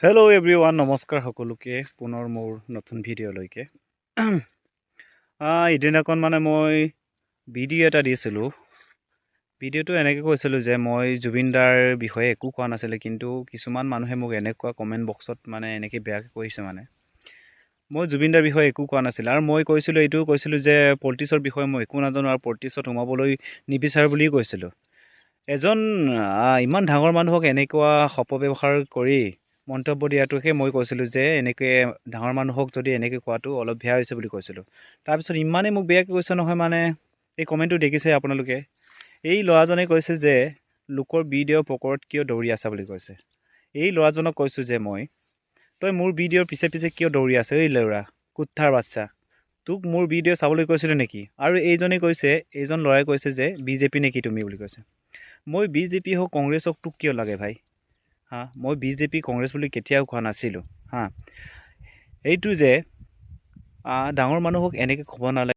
Hello' everyone, নমস্কাৰ সকলোকে পুনৰ মোৰ নতুন ভিডিঅ'লৈকে। ইদিনাখন মই ভিডিঅ' এটা দিছিলোঁ। ভিডিঅ'টো এনেকৈ কৈছিলোঁ যে মই জুবিন দাৰ বিষয়ে একো কোৱা নাছিলে, কিন্তু কিছুমান মানুহে মোক এনেকুৱা কমেণ্ট বক্সত এনেকৈ বেয়াকৈ কৈছে। মই জুবিন দাৰ বিষয়ে একো কোৱা নাছিলোঁ, আৰু মই কৈছিলোঁ এইটোও কৈছিলোঁ যে পলিটিক্সৰ বিষয়ে মই একো নাজানো আৰু পলিটিক্সত সোমাবলৈ নিবিচাৰোঁ বুলিও কৈছিলোঁ। এজন ইমান ডাঙৰ মানুহক এনেকুৱা অপব্যৱহাৰ কৰি মন্তব্য দিয়াটোকে মই কৈছিলোঁ যে এনেকৈ ডাঙৰ মানুহক যদি এনেকৈ কোৱাটো অলপ বেয়া হৈছে বুলি কৈছিলোঁ। তাৰপিছত ইমানেই মোক বেয়াকৈ কৈছে নহয়, এই কমেণ্টটো দেখিছে আপোনালোকে। এই ল'ৰাজনে কৈছে যে লোকৰ ভিডিঅ' পকৰত কিয় দৌৰি আছা বুলি কৈছে। এই ল'ৰাজনক কৈছোঁ যে তই মোৰ ভিডিঅ'ৰ পিছে পিছে কিয় দৌৰি আছ? এই ল'ৰা কুত্থাৰ বাচ্চা, তোক মোৰ ভিডিঅ' চাবলৈ কৈছিলোঁ নেকি? আৰু এইজন ল'ৰাই কৈছে যে বিজেপি নেকি তুমি বুলি কৈছে। মই বিজেপি হওক কংগ্ৰেছ হওক তোক কিয় লাগে ভাই? মই বিজেপি কংগ্ৰেছ বুলি কেতিয়াও কোৱা নাছিলোঁ। এইটো যে ডাঙৰ মানুহক এনেকৈ ক'ব নালাগে।